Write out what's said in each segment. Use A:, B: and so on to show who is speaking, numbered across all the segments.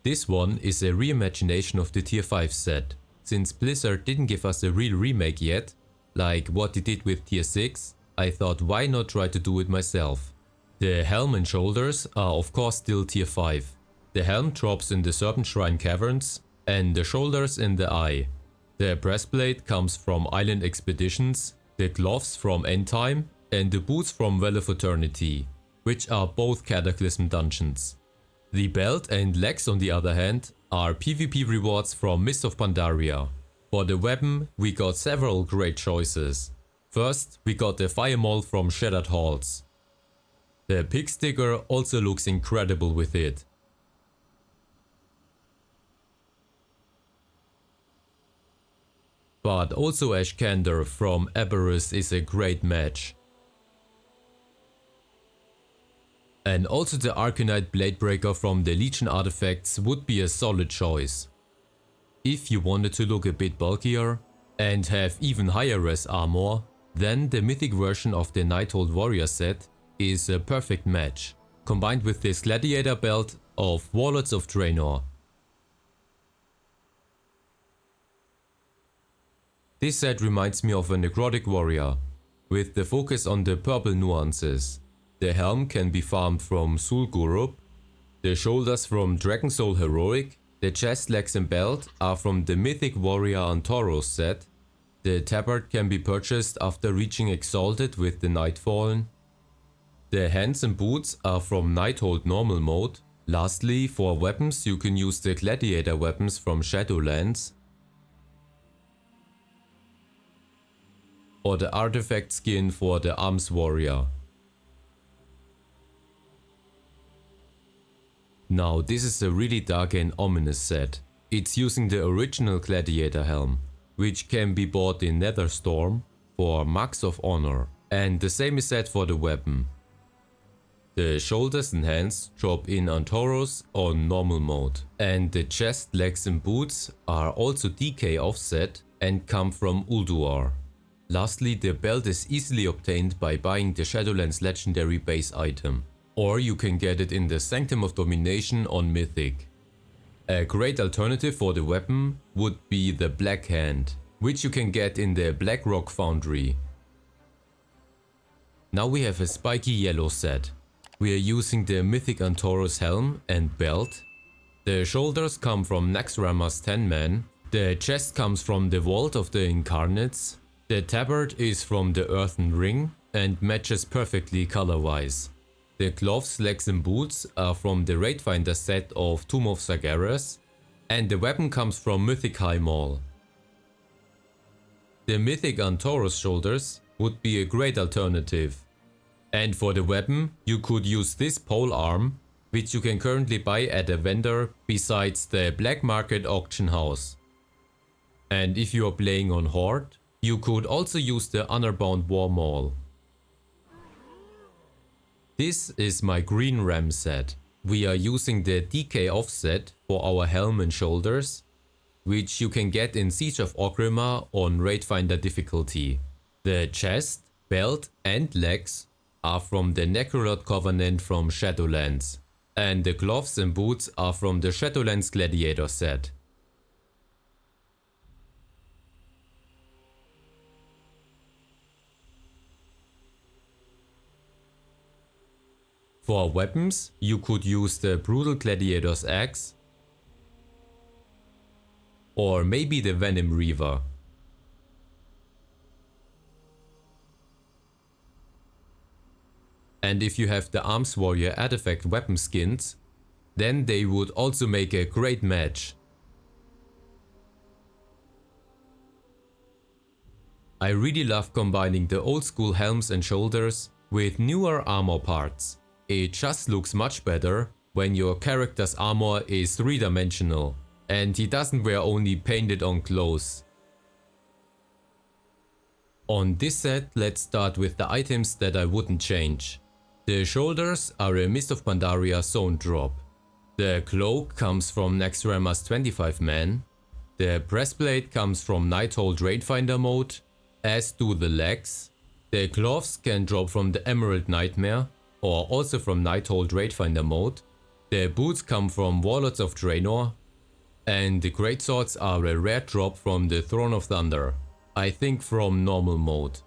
A: This one is a reimagination of the Tier 5 set. Since Blizzard didn't give us a real remake yet, like what they did with Tier 6, I thought why not try to do it myself. The helm and shoulders are of course still Tier 5. The helm drops in the Serpent Shrine Caverns and the shoulders in the Eye. The breastplate comes from Island Expeditions, the gloves from End Time and the boots from Well of Eternity, which are both Cataclysm dungeons. The belt and legs on the other hand are PvP rewards from Mist of Pandaria. For the weapon we got several great choices. First we got the Fire Maul from Shattered Halls. The pig sticker also looks incredible with it. But also Ashkander from Aberrus is a great match. And also the Arcanite Bladebreaker from the Legion artifacts would be a solid choice. If you wanted to look a bit bulkier and have even higher res armor, then the mythic version of the Nighthold Warrior set is a perfect match, combined with this gladiator belt of Warlords of Draenor. This set reminds me of a necrotic warrior, with the focus on the purple nuances. The helm can be farmed from Sul-Gurup, the shoulders from Dragon Soul Heroic, the chest, legs and belt are from the Mythic Warrior Antoros set, the tabard can be purchased after reaching Exalted with the Nightfallen, the hands and boots are from Nighthold normal mode. Lastly, for weapons you can use the gladiator weapons from Shadowlands, or the artifact skin for the Arms Warrior. Now this is a really dark and ominous set. It's using the original gladiator helm, which can be bought in Netherstorm for Marks of Honor, and the same is said for the weapon. The shoulders and hands drop in Antoros on normal mode, and the chest, legs and boots are also DK offset and come from Ulduar. Lastly, the belt is easily obtained by buying the Shadowlands legendary base item, or you can get it in the Sanctum of Domination on Mythic. A great alternative for the weapon would be the Black Hand, which you can get in the Blackrock Foundry. Now we have a spiky yellow set. We are using the Mythic Antoros helm and belt. The shoulders come from Naxxramas 10-man. The chest comes from the Vault of the Incarnates. The tabard is from the Earthen Ring and matches perfectly color-wise. The gloves, legs and boots are from the Raidfinder set of Tomb of Sargeras, and the weapon comes from Mythic High Maul. The Mythic Antoros shoulders would be a great alternative. And for the weapon you could use this pole arm, which you can currently buy at a vendor besides the Black Market auction house. And if you are playing on Horde, you could also use the Honorbound War Maul. This is my Green Ram set. We are using the DK offset for our helm and shoulders, which you can get in Siege of Orgrimmar on Raidfinder difficulty. The chest, belt and legs are from the Necrolord Covenant from Shadowlands, and the gloves and boots are from the Shadowlands Gladiator set. For weapons, you could use the Brutal Gladiator's Axe, or maybe the Venom Reaver. And if you have the Arms Warrior artifact weapon skins, then they would also make a great match. I really love combining the old school helms and shoulders with newer armor parts. It just looks much better when your character's armor is 3-dimensional and he doesn't wear only painted on clothes. On this set, let's start with the items that I wouldn't change. The shoulders are a Mist of Pandaria zone drop. The cloak comes from Naxxramas 25-man. The breastplate comes from Nighthold Raidfinder mode, as do the legs. The gloves can drop from the Emerald Nightmare, or also from Nighthold Raidfinder mode. The boots come from Warlords of Draenor, and the greatswords are a rare drop from the Throne of Thunder, I think from normal mode.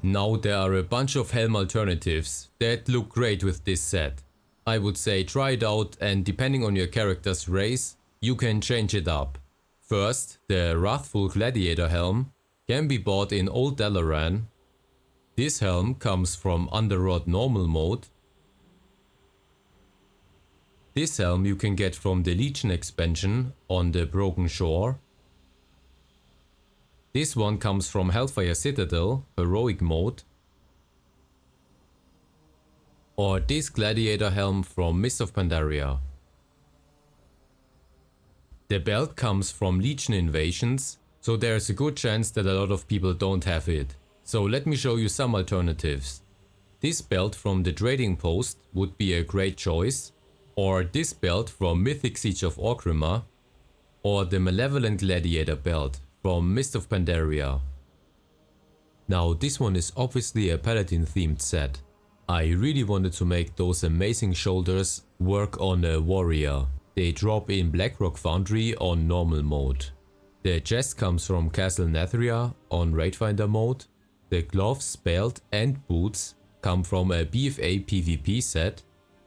A: Now there are a bunch of helm alternatives that look great with this set. I would say try it out, and depending on your character's race, you can change it up. First, the Wrathful Gladiator helm can be bought in Old Dalaran. This helm comes from Underrod normal mode. This helm you can get from the Legion expansion on the Broken Shore. This one comes from Hellfire Citadel, Heroic mode. Or this Gladiator helm from Mist of Pandaria. The belt comes from Legion Invasions, so there's a good chance that a lot of people don't have it. So let me show you some alternatives. This belt from the Trading Post would be a great choice. Or this belt from Mythic Siege of Orgrimmar, or the Malevolent Gladiator belt from Mist of Pandaria. Now this one is obviously a Paladin themed set. I really wanted to make those amazing shoulders work on a warrior. They drop in Blackrock Foundry on normal mode. The chest comes from Castle Nathria on Raidfinder mode. The gloves, belt and boots come from a BFA PvP set.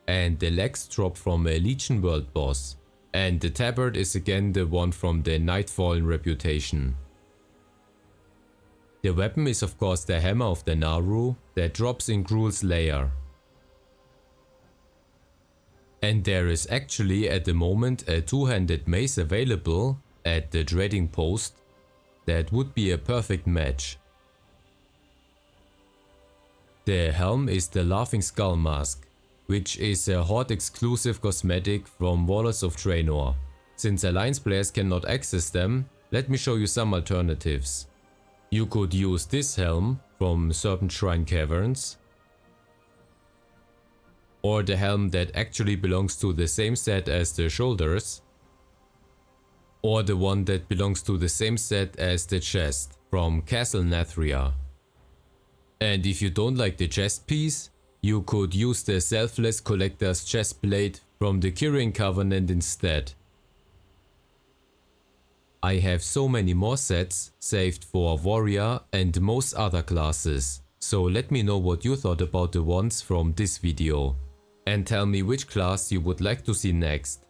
A: And the legs drop from a Legion World boss. And the tabard is again the one from the Nightfallen reputation. The weapon is of course the Hammer of the Naru that drops in Gruul's lair. And there is actually at the moment a two-handed mace available at the Trading Post that would be a perfect match. The helm is the Laughing Skull mask, which is a Horde exclusive cosmetic from Warlords of Draenor. Since Alliance players cannot access them, let me show you some alternatives. You could use this helm from Serpent Shrine Caverns, or the helm that actually belongs to the same set as the shoulders, or the one that belongs to the same set as the chest from Castle Nathria. And if you don't like the chest piece, you could use the Selfless Collector's chest plate from the Kyrian Covenant instead. I have so many more sets saved for Warrior and most other classes, so let me know what you thought about the ones from this video. And tell me which class you would like to see next.